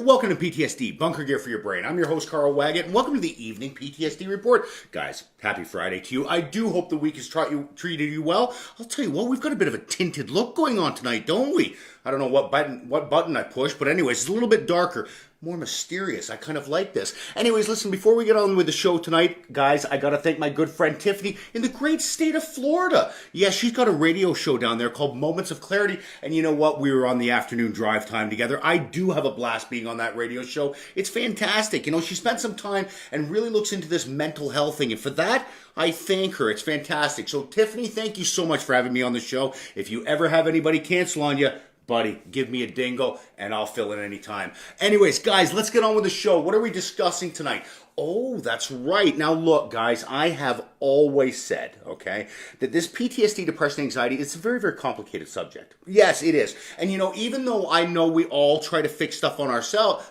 Welcome to PTSD, Bunker Gear for your brain. I'm your host, Carl Waggett, and welcome to the Evening PTSD Report. Guys, happy Friday to you. I do hope the week has treated you well. I'll tell you what, we've got a bit of a tinted look going on tonight, don't we? I don't know what button I pushed, but anyways, it's a little bit darker. More mysterious. I kind of like this. Anyways, listen, before we get on with the show tonight, guys, I gotta thank my good friend Tiffany in the great state of Florida. Yeah, she's got a radio show down there called Moments of Clarity, and you know what? We were on the afternoon drive time together. I do have a blast being on that radio show. It's fantastic. You know, she spent some time and really looks into this mental health thing, and for that, I thank her. It's fantastic. So, Tiffany, thank you so much for having me on the show. If you ever have anybody cancel on you, buddy, give me a dingle and I'll fill in any time. Anyways, guys, let's get on with the show. What are we discussing tonight? Oh, that's right. Now, look, guys, I have always said, okay, that this PTSD, depression, anxiety, it's a very, very complicated subject. Yes, it is. And, you know, even though I know we all try to fix stuff on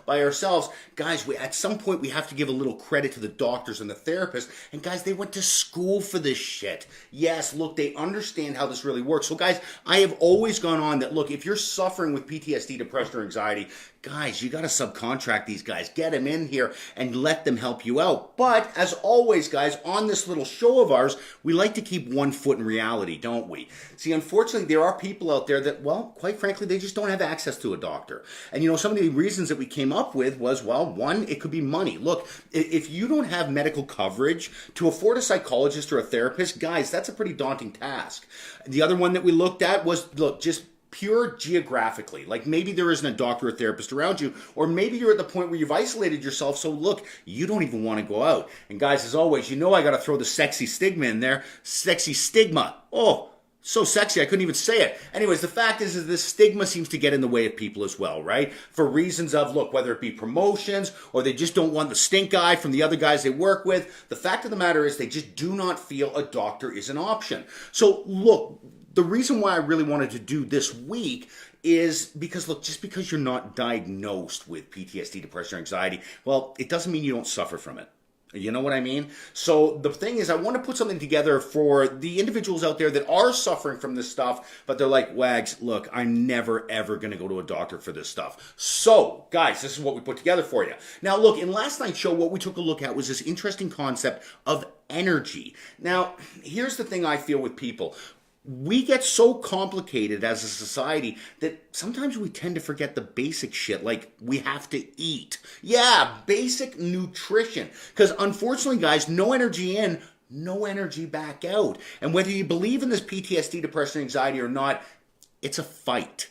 by ourselves, guys, at some point we have to give a little credit to the doctors and the therapists. And, guys, they went to school for this shit. Yes, look, they understand how this really works. So, guys, I have always gone on that, look, if you're suffering with PTSD, depression, or anxiety, guys, you got to subcontract these guys. Get them in here and let them help you out. But as always, guys, on this little show of ours, we like to keep one foot in reality, don't we? See, unfortunately, there are people out there that, well, quite frankly, they just don't have access to a doctor. And, you know, some of the reasons that we came up with was, well, one, it could be money. Look, if you don't have medical coverage to afford a psychologist or a therapist, guys, that's a pretty daunting task. The other one that we looked at was, look, just pure geographically. Like maybe there isn't a doctor or therapist around you, or maybe you're at the point where you've isolated yourself, so look, you don't even want to go out. And guys, as always, you know I got to throw the sexy stigma in there. Sexy stigma. Oh, so sexy, I couldn't even say it. Anyways, the fact is this stigma seems to get in the way of people as well, right? For reasons of, look, whether it be promotions or they just don't want the stink eye from the other guys they work with. The fact of the matter is they just do not feel a doctor is an option. So look, the reason why I really wanted to do this week is because, look, just because you're not diagnosed with PTSD, depression, or anxiety, well, it doesn't mean you don't suffer from it. You know what I mean? So the thing is, I want to put something together for the individuals out there that are suffering from this stuff, but they're like, Wags, look, I'm never, ever going to go to a doctor for this stuff. So, guys, this is what we put together for you. Now, look, in last night's show, what we took a look at was this interesting concept of energy. Now, here's the thing I feel with people. We get so complicated as a society that sometimes we tend to forget the basic shit, like we have to eat. Yeah, basic nutrition. Because unfortunately, guys, no energy in, no energy back out. And whether you believe in this PTSD, depression, anxiety or not, it's a fight.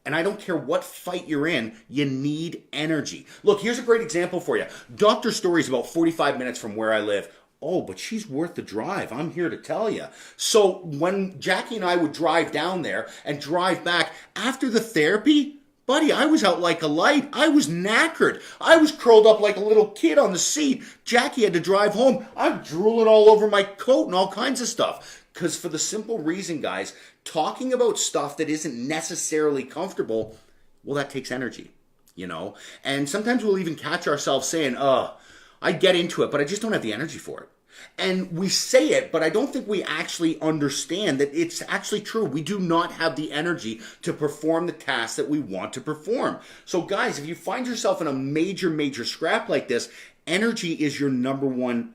And I don't care what fight you're in, you need energy. Look, here's a great example for you. Dr. Story's about 45 minutes from where I live. Oh, but she's worth the drive. I'm here to tell you. So when Jackie and I would drive down there and drive back after the therapy, buddy, I was out like a light. I was knackered. I was curled up like a little kid on the seat. Jackie had to drive home. I'm drooling all over my coat and all kinds of stuff. Because for the simple reason, guys, talking about stuff that isn't necessarily comfortable, well, that takes energy, you know? And sometimes we'll even catch ourselves saying, I get into it, but I just don't have the energy for it. And we say it, but I don't think we actually understand that it's actually true. We do not have the energy to perform the tasks that we want to perform. So guys, if you find yourself in a major, major scrap like this, energy is your number one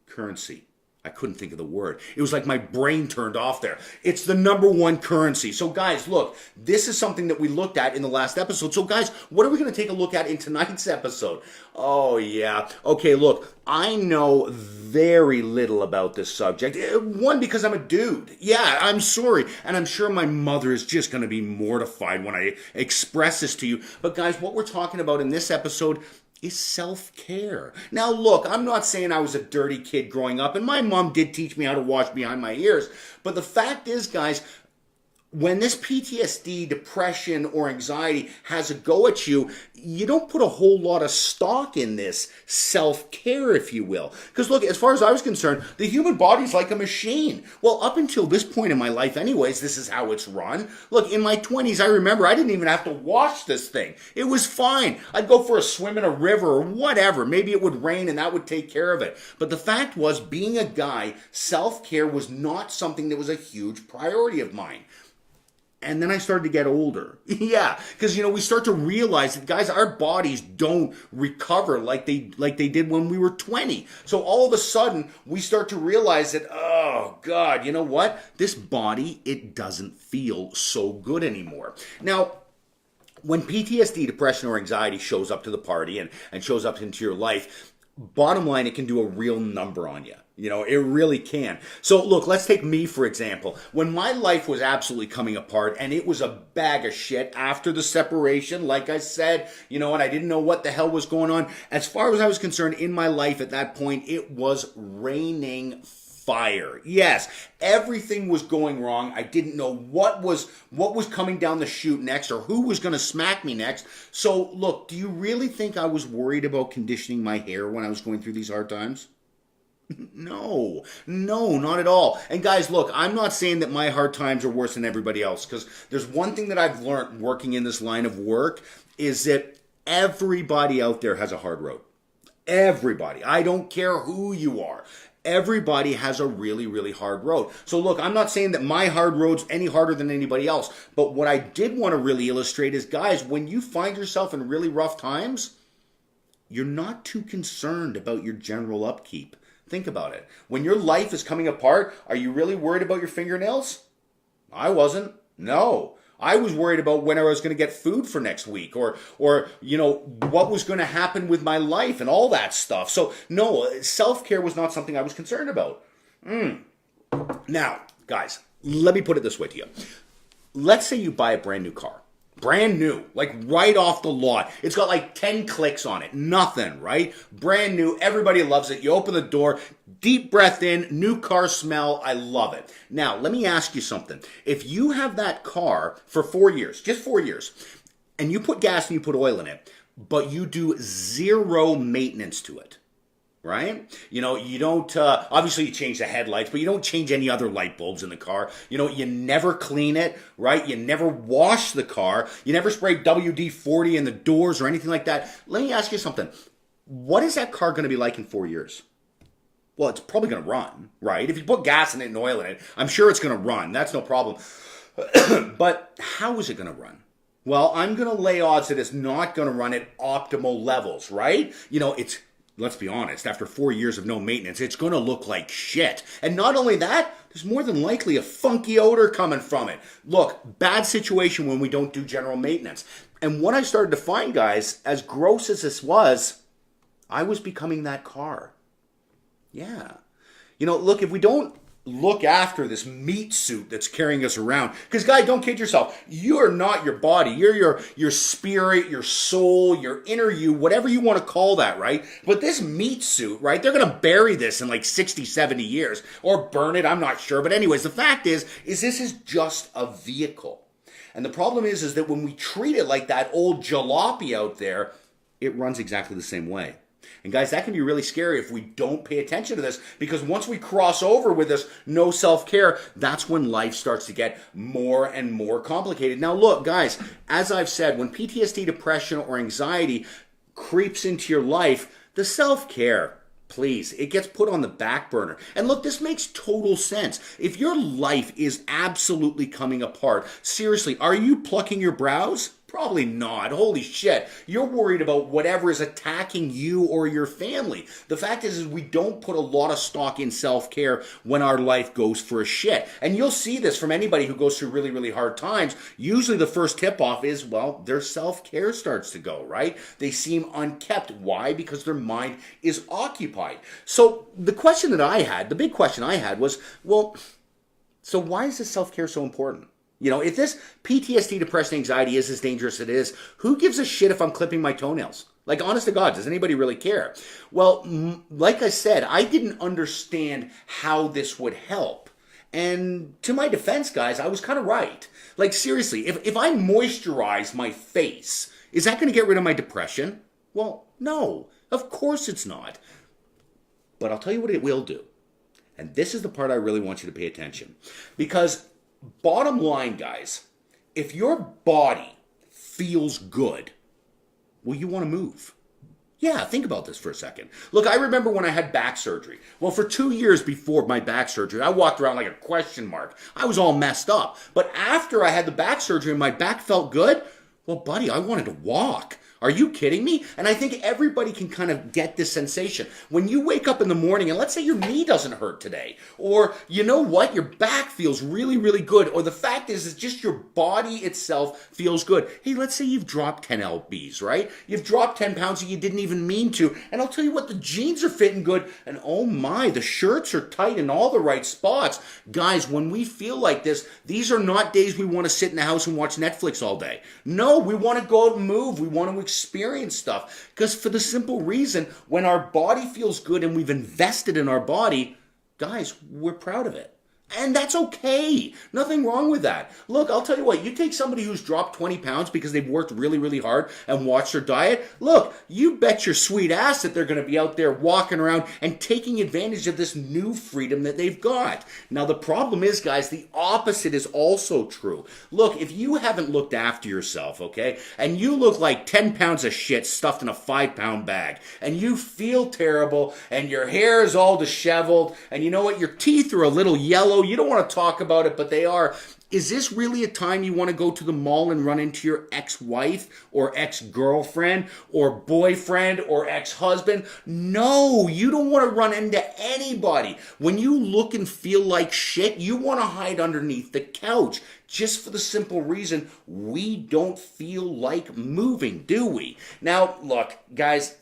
currency. I couldn't think of the word. It was like my brain turned off there. It's the number one currency. So guys, look, this is something that we looked at in the last episode. So guys, what are we going to take a look at in tonight's episode? Oh yeah. Okay, look, I know very little about this subject. One, because I'm a dude. Yeah, I'm sorry. And I'm sure my mother is just going to be mortified when I express this to you. But guys, what we're talking about in this episode is self-care. Now look, I'm not saying I was a dirty kid growing up, and my mom did teach me how to wash behind my ears, but the fact is, guys, when this PTSD, depression, or anxiety has a go at you, you don't put a whole lot of stock in this self-care, if you will. Because look, as far as I was concerned, the human body's like a machine. Well, up until this point in my life anyways, this is how it's run. Look, in my 20s, I remember I didn't even have to wash this thing. It was fine. I'd go for a swim in a river or whatever. Maybe it would rain and that would take care of it. But the fact was, being a guy, self-care was not something that was a huge priority of mine. And then I started to get older. Yeah, because we start to realize that, guys, our bodies don't recover like they did when we were 20. So all of a sudden we start to realize that, oh God, you know what? This body, it doesn't feel so good anymore. Now, when PTSD, depression, or anxiety shows up to the party and shows up into your life, bottom line, it can do a real number on you. It really can. So look, let's take me for example. When my life was absolutely coming apart and it was a bag of shit after the separation, like I said, and I didn't know what the hell was going on. As far as I was concerned in my life at that point, it was raining fire. Yes, everything was going wrong. I didn't know what was coming down the chute next or who was going to smack me next. So look, do you really think I was worried about conditioning my hair when I was going through these hard times? No, not at all. And guys, look, I'm not saying that my hard times are worse than everybody else, because there's one thing that I've learned working in this line of work is that everybody out there has a hard road. Everybody. I don't care who you are. Everybody has a really, really hard road. So look, I'm not saying that my hard road's any harder than anybody else, but what I did want to really illustrate is, guys, when you find yourself in really rough times, you're not too concerned about your general upkeep. Think about it. When your life is coming apart, are you really worried about your fingernails? I wasn't. No. I was worried about when I was going to get food for next week or what was going to happen with my life and all that stuff. So no, self-care was not something I was concerned about. Now, guys, let me put it this way to you. Let's say you buy a brand new car. Brand new, like right off the lot. It's got like 10 clicks on it. Nothing, right? Brand new. Everybody loves it. You open the door, deep breath in, new car smell. I love it. Now, let me ask you something. If you have that car for 4 years, just 4 years, and you put gas and you put oil in it, but you do zero maintenance to it, right? You don't, obviously you change the headlights, but you don't change any other light bulbs in the car. You never clean it, right? You never wash the car. You never spray WD-40 in the doors or anything like that. Let me ask you something. What is that car going to be like in 4 years? Well, it's probably going to run, right? If you put gas in it and oil in it, I'm sure it's going to run. That's no problem. But how is it going to run? Well, I'm going to lay odds that it's not going to run at optimal levels, right? Let's be honest, after 4 years of no maintenance, it's going to look like shit. And not only that, there's more than likely a funky odor coming from it. Look, bad situation when we don't do general maintenance. And what I started to find, guys, as gross as this was, I was becoming that car. Yeah. Look, if we don't look after this meat suit that's carrying us around. Because, guys, don't kid yourself. You are not your body. You're your spirit, your soul, your inner you, whatever you want to call that, right? But this meat suit, right, they're going to bury this in like 60, 70 years. Or burn it, I'm not sure. But anyways, the fact is this is just a vehicle. And the problem is that when we treat it like that old jalopy out there, it runs exactly the same way. And guys, that can be really scary if we don't pay attention to this, because once we cross over with this no self-care, that's when life starts to get more and more complicated. Now look, guys, as I've said, when PTSD, depression, or anxiety creeps into your life, the self-care, please, it gets put on the back burner. And look, this makes total sense. If your life is absolutely coming apart, seriously, are you plucking your brows? Probably not. Holy shit. You're worried about whatever is attacking you or your family. The fact is we don't put a lot of stock in self-care when our life goes for a shit. And you'll see this from anybody who goes through really, really hard times. Usually the first tip-off is, well, their self-care starts to go, right? They seem unkept. Why? Because their mind is occupied. So the question that I had, the big question I had was, well, so why is this self-care so important? If this PTSD, depression, anxiety is as dangerous as it is, who gives a shit if I'm clipping my toenails? Like, honest to God, does anybody really care? Well, like I said, I didn't understand how this would help. And to my defense, guys, I was kind of right. Like, seriously, if I moisturize my face, is that going to get rid of my depression? Well, no, of course it's not. But I'll tell you what it will do. And this is the part I really want you to pay attention. Because bottom line, guys, if your body feels good, well, you want to move. Yeah, think about this for a second. Look, I remember when I had back surgery. Well, for 2 years before my back surgery, I walked around like a question mark. I was all messed up. But after I had the back surgery and my back felt good, well, buddy, I wanted to walk. Are you kidding me? And I think everybody can kind of get this sensation. When you wake up in the morning and let's say your knee doesn't hurt today, or you know what, your back feels really, really good, or the fact is it's just your body itself feels good. Hey, let's say you've dropped 10 lbs, right? You've dropped 10 pounds that you didn't even mean to. And I'll tell you what, the jeans are fitting good. And oh my, the shirts are tight in all the right spots. Guys, when we feel like this, these are not days we want to sit in the house and watch Netflix all day. No, we want to go out and move. We want to experience stuff, because for the simple reason, when our body feels good and we've invested in our body, guys, we're proud of it. And that's okay. Nothing wrong with that. Look, I'll tell you what, you take somebody who's dropped 20 pounds because they've worked really, really hard and watched their diet. Look, you bet your sweet ass that they're going to be out there walking around and taking advantage of this new freedom that they've got. Now, the problem is, guys, the opposite is also true. Look, if you haven't looked after yourself, okay, and you look like 10 pounds of shit stuffed in a 5-pound bag, and you feel terrible, and your hair is all disheveled, and you know what, your teeth are a little yellow, you don't want to talk about it, but they are. Is this really a time you want to go to the mall and run into your ex-wife or ex-girlfriend or boyfriend or ex-husband? No, you don't want to run into anybody. When you look and feel like shit, you want to hide underneath the couch. Just for the simple reason we don't feel like moving, do we? Now, look, guys,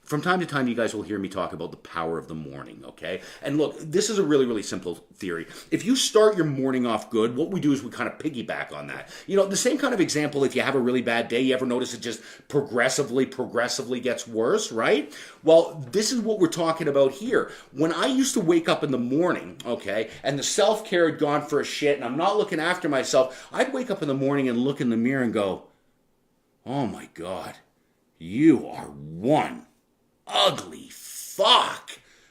from time to time, you guys will hear me talk about the power of the morning, okay? And look, this is a really, really simple theory. If you start your morning off good, what we do is we kind of piggyback on that. You know, the same kind of example, if you have a really bad day, you ever notice it just progressively gets worse, right? Well, this is what we're talking about here. When I used to wake up in the morning, okay, and the self-care had gone for a shit, and I'm not looking after myself, I'd wake up in the morning and look in the mirror and go, oh my God, you are one ugly fuck.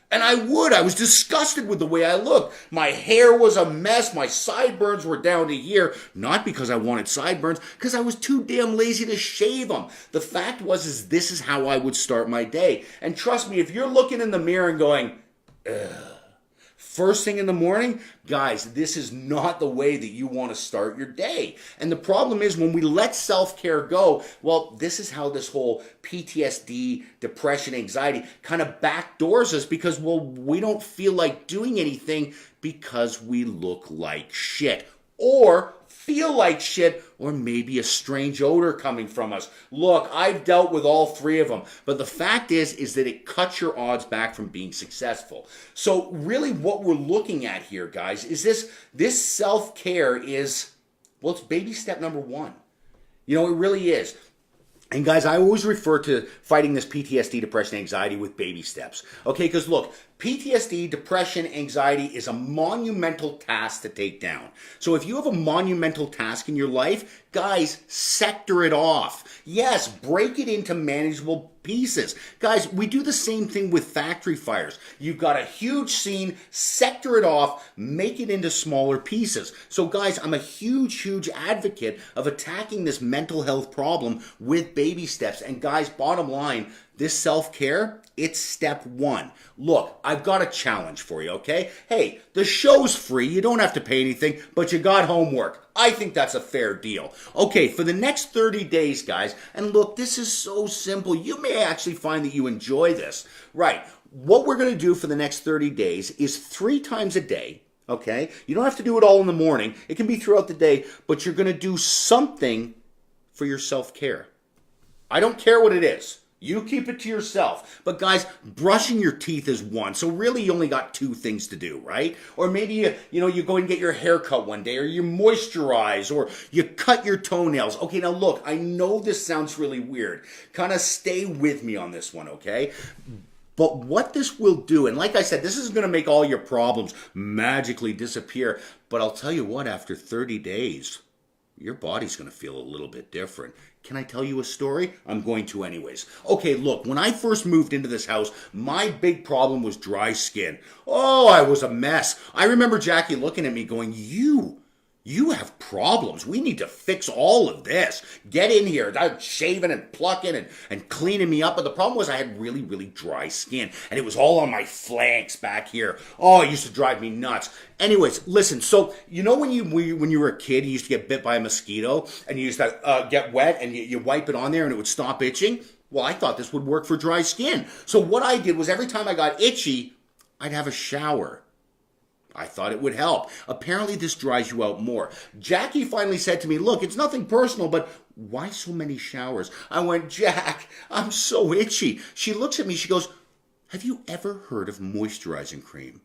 And I was disgusted with the way I looked. My hair was a mess. My sideburns were down to here. Not because I wanted sideburns, because I was too damn lazy to shave them. The fact was, this is how I would start my day. And trust me, if you're looking in the mirror and going, ugh, first thing in the morning, guys, this is not the way that you want to start your day. And the problem is when we let self-care go, well, this is how this whole PTSD, depression, anxiety kind of backdoors us because, well, we don't feel like doing anything because we look like shit or feel like shit, or maybe a strange odor coming from us. Look, I've dealt with all three of them, but the fact is that it cuts your odds back from being successful. So really what we're looking at here, guys, is this self-care is, well, it's baby step number one. You know, it really is. And guys, I always refer to fighting this PTSD, depression, anxiety with baby steps. Okay, because look, PTSD, depression, anxiety is a monumental task to take down. So if you have a monumental task in your life, guys, sector it off. Yes, break it into manageable pieces. Guys, we do the same thing with factory fires. You've got a huge scene, sector it off, make it into smaller pieces. So guys, I'm a huge advocate of attacking this mental health problem with baby steps. And guys, bottom line, this self-care, it's step one. Look, I've got a challenge for you, okay? Hey, the show's free. You don't have to pay anything, but you got homework. I think that's a fair deal. Okay, for the next 30 days, guys, and look, this is so simple. You may actually find that you enjoy this. Right, what we're going to do for the next 30 days is 3 times a day, okay? You don't have to do it all in the morning. It can be throughout the day, but you're going to do something for your self-care. I don't care what it is. You keep it to yourself. But guys, brushing your teeth is one. So really you only got 2 things to do, right? Or maybe you go and get your hair cut one day, or you moisturize, or you cut your toenails. Okay, now look, I know this sounds really weird. Kind of stay with me on this one, okay? But what this will do, and like I said, this is going to make all your problems magically disappear. But I'll tell you what, after 30 days, your body's going to feel a little bit different. Can I tell you a story? I'm going to anyways. Okay, look, when I first moved into this house, my big problem was dry skin. Oh, I was a mess. I remember Jackie looking at me going, you You have problems. We need to fix all of this. Get in here. I'm shaving and plucking and cleaning me up. But the problem was I had really, really dry skin. And it was all on my flanks back here. Oh, it used to drive me nuts. Anyways, listen. So, you know when you were a kid, you used to get bit by a mosquito and you used to get wet and you wipe it on there and it would stop itching? Well, I thought this would work for dry skin. So what I did was every time I got itchy, I'd have a shower. I thought it would help. Apparently this dries you out more. Jackie finally said to me, look, it's nothing personal, but why so many showers? I went, Jack, I'm so itchy. She looks at me, she goes, have you ever heard of moisturizing cream?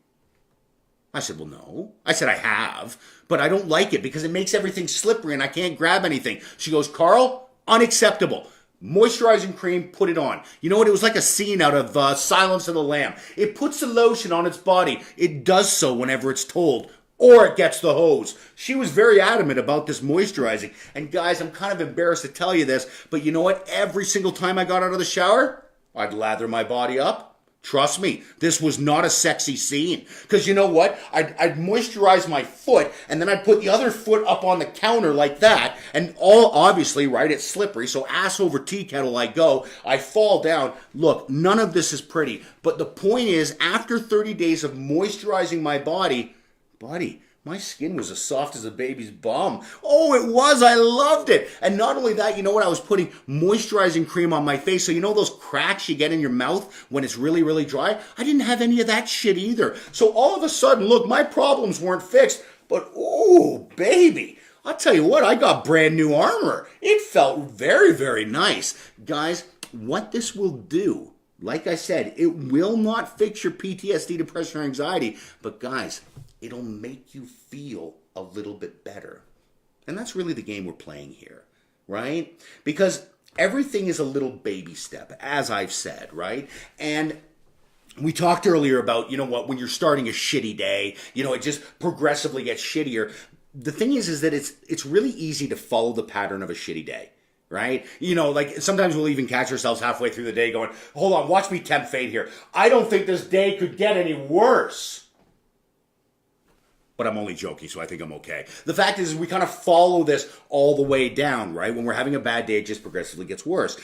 I said, well, no. I said, I have, but I don't like it because it makes everything slippery and I can't grab anything. She goes, Carl, unacceptable. Moisturizing cream, put it on. You know what? It was like a scene out of Silence of the Lamb. It puts the lotion on its body. It does so whenever it's told. Or it gets the hose. She was very adamant about this moisturizing. And guys, I'm kind of embarrassed to tell you this, but you know what? Every single time I got out of the shower, I'd lather my body up. Trust me, this was not a sexy scene. Because you know what? I'd moisturize my foot, and then I'd put the other foot up on the counter like that. And all, obviously, right, it's slippery. So ass over tea kettle I go. I fall down. Look, none of this is pretty. But the point is, after 30 days of moisturizing my body, buddy, my skin was as soft as a baby's bum. Oh, it was. I loved it. And not only that, you know what? I was putting moisturizing cream on my face. So you know those cracks you get in your mouth when it's really, really dry? I didn't have any of that shit either. So all of a sudden, look, my problems weren't fixed. But, oh, baby, I'll tell you what, I got brand new armor. It felt very, very nice. Guys, what this will do, like I said, it will not fix your PTSD, depression, or anxiety. But guys, it'll make you feel a little bit better. And that's really the game we're playing here, right? Because everything is a little baby step, as I've said, right? And we talked earlier about, you know what, when you're starting a shitty day, you know, it just progressively gets shittier. The thing is that it's really easy to follow the pattern of a shitty day. Right? You know, like sometimes we'll even catch ourselves halfway through the day going, hold on, watch me tempt fate here. I don't think this day could get any worse. But I'm only joking, so I think I'm okay. The fact is we kind of follow this all the way down, right? When we're having a bad day, it just progressively gets worse.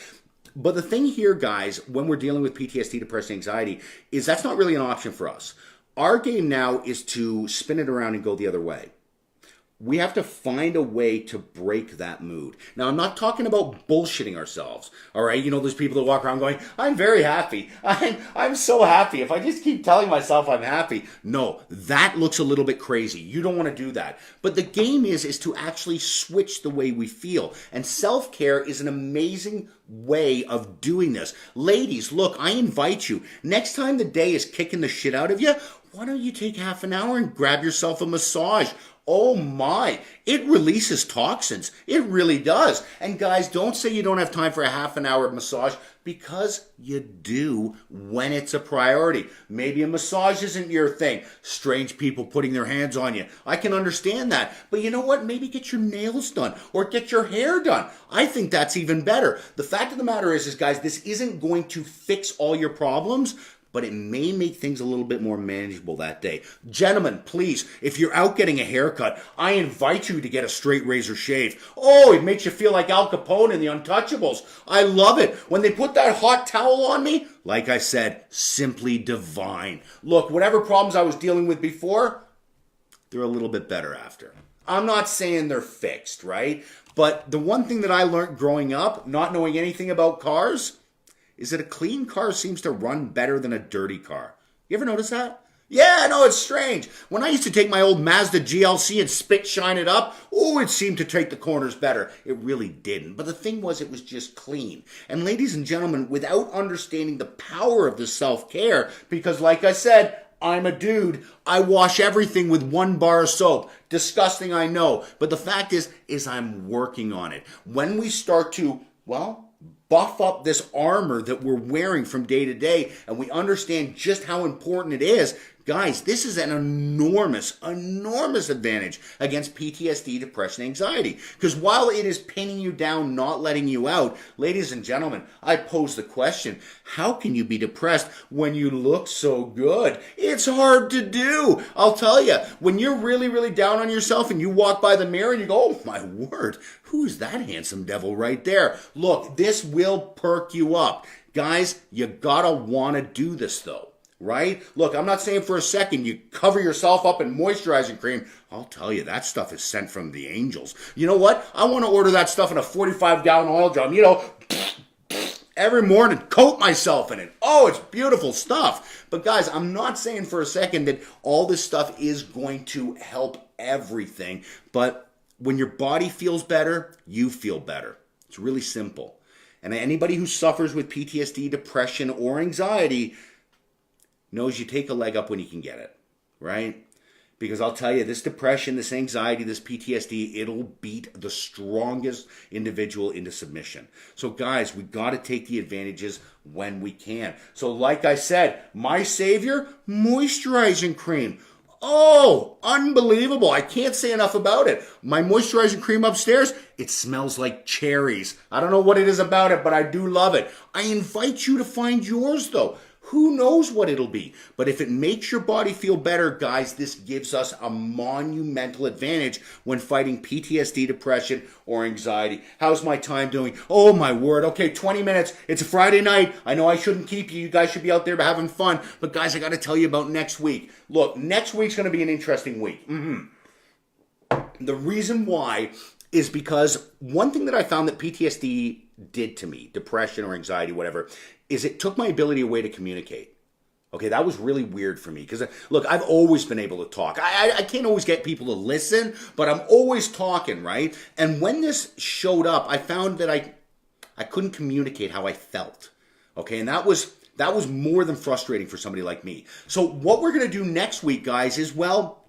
But the thing here, guys, when we're dealing with PTSD, depression, anxiety, is that's not really an option for us. Our game now is to spin it around and go the other way. We have to find a way to break that mood. Now, I'm not talking about bullshitting ourselves, all right? You know, there's people that walk around going, I'm very happy. I'm so happy. If I just keep telling myself I'm happy. No, that looks a little bit crazy. You don't want to do that. But the game is to actually switch the way we feel. And self-care is an amazing way of doing this. Ladies, look, I invite you. Next time the day is kicking the shit out of you, why don't you take half an hour and grab yourself a massage? Oh my, it releases toxins. It really does. And guys, don't say you don't have time for a half an hour massage, because you do when it's a priority. Maybe a massage isn't your thing. Strange people putting their hands on you. I can understand that. But you know what? Maybe get your nails done or get your hair done. I think that's even better. The fact of the matter is guys, this isn't going to fix all your problems, but it may make things a little bit more manageable that day. Gentlemen, please, if you're out getting a haircut, I invite you to get a straight razor shave. Oh, it makes you feel like Al Capone in The Untouchables. I love it. When they put that hot towel on me, like I said, simply divine. Look, whatever problems I was dealing with before, they're a little bit better after. I'm not saying they're fixed, right? But the one thing that I learned growing up, not knowing anything about cars, is that a clean car seems to run better than a dirty car. You ever notice that? Yeah, I know, it's strange. When I used to take my old Mazda GLC and spit shine it up, oh, it seemed to take the corners better. It really didn't. But the thing was, it was just clean. And ladies and gentlemen, without understanding the power of the self-care, because like I said, I'm a dude, I wash everything with 1 bar of soap. Disgusting, I know. But the fact is I'm working on it. When we start to, well, buff up this armor that we're wearing from day to day, and we understand just how important it is, Guys, this is an enormous advantage against PTSD, depression, anxiety. Because while it is pinning you down, not letting you out, ladies and gentlemen, I pose the question, how can you be depressed when you look so good? It's hard to do. I'll tell you, when you're really, really down on yourself and you walk by the mirror and you go, oh my word, who's that handsome devil right there? Look, this will perk you up. Guys, you gotta wanna do this though. Right? Look, I'm not saying for a second you cover yourself up in moisturizing cream. I'll tell you, that stuff is sent from the angels. You know what? I want to order that stuff in a 45-gallon oil drum, every morning, coat myself in it. Oh, it's beautiful stuff. But guys, I'm not saying for a second that all this stuff is going to help everything. But when your body feels better, you feel better. It's really simple. And anybody who suffers with PTSD, depression, or anxiety knows you take a leg up when you can get it, right? Because I'll tell you, this depression, this anxiety, this PTSD, it'll beat the strongest individual into submission. So guys, we got to take the advantages when we can. So like I said, my savior, moisturizing cream. Oh, unbelievable. I can't say enough about it. My moisturizing cream upstairs, it smells like cherries. I don't know what it is about it, but I do love it. I invite you to find yours though. Who knows what it'll be? But if it makes your body feel better, guys, this gives us a monumental advantage when fighting PTSD, depression, or anxiety. How's my time doing? Oh, my word. Okay, 20 minutes. It's a Friday night. I know I shouldn't keep you. You guys should be out there having fun. But, guys, I got to tell you about next week. Look, next week's going to be an interesting week. The reason why is because one thing that I found that PTSD did to me, depression or anxiety, whatever, is it took my ability away to communicate. Okay, that was really weird for me because, look, I've always been able to talk. I can't always get people to listen, but I'm always talking, right? And when this showed up, I found that I couldn't communicate how I felt. Okay, and that was more than frustrating for somebody like me. So what we're going to do next week, guys, is, well,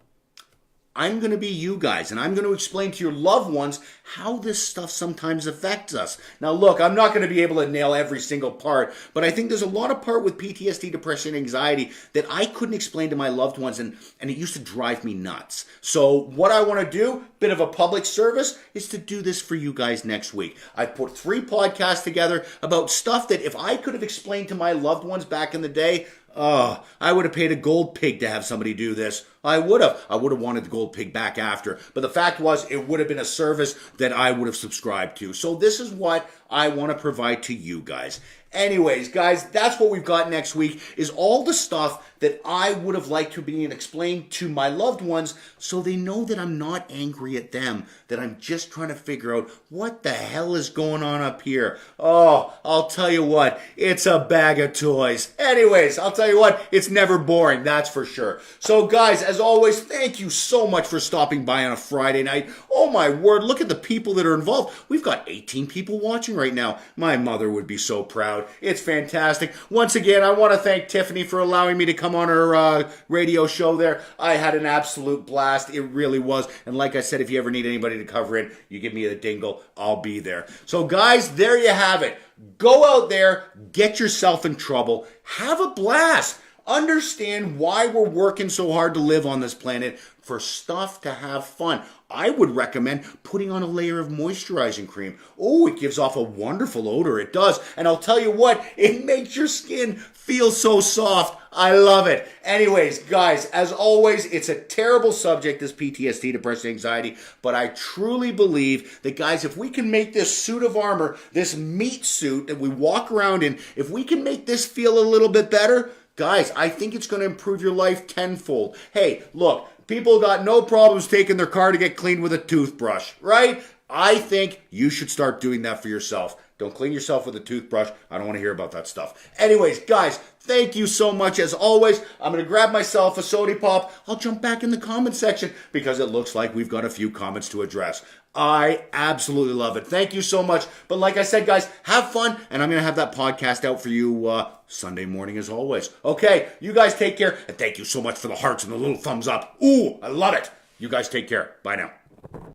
I'm going to be you guys, and I'm going to explain to your loved ones how this stuff sometimes affects us. Now, look, I'm not going to be able to nail every single part, but I think there's a lot of part with PTSD, depression, anxiety that I couldn't explain to my loved ones, and it used to drive me nuts. So what I want to do, bit of a public service, is to do this for you guys next week. I put 3 podcasts together about stuff that if I could have explained to my loved ones back in the day, I would have paid a gold pig to have somebody do this. I would have wanted the gold pig back after. But the fact was, it would have been a service that I would have subscribed to. So this is what I want to provide to you guys. Anyways, guys, that's what we've got next week, is all the stuff that I would have liked to be explained to my loved ones so they know that I'm not angry at them, that I'm just trying to figure out what the hell is going on up here. Oh, I'll tell you what, it's a bag of toys. Anyways, I'll tell you what, it's never boring, that's for sure. So guys, as always, thank you so much for stopping by on a Friday night. Oh my word, look at the people that are involved. We've got 18 people watching right now. My mother would be so proud. It's fantastic. Once again, I want to thank Tiffany for allowing me to come on her radio show there. I had an absolute blast. It really was. And like I said, if you ever need anybody to cover in, you give me a dingle, I'll be there. So guys, there you have it. Go out there, get yourself in trouble, have a blast. Understand why we're working so hard to live on this planet, for stuff to have fun. I would recommend putting on a layer of moisturizing cream. Oh, it gives off a wonderful odor. It does. And I'll tell you what, it makes your skin feel so soft. I love it. Anyways, guys, as always, it's a terrible subject, this PTSD, depression, anxiety, but I truly believe that, guys, if we can make this suit of armor, this meat suit that we walk around in, if we can make this feel a little bit better, guys, I think it's going to improve your life tenfold. Hey, look, people got no problems taking their car to get cleaned with a toothbrush, right? I think you should start doing that for yourself. Don't clean yourself with a toothbrush. I don't want to hear about that stuff. Anyways, guys, thank you so much. As always, I'm going to grab myself a soda pop. I'll jump back in the comment section because it looks like we've got a few comments to address. I absolutely love it. Thank you so much. But like I said, guys, have fun. And I'm going to have that podcast out for you Sunday morning as always. Okay, you guys take care. And thank you so much for the hearts and the little thumbs up. Ooh, I love it. You guys take care. Bye now.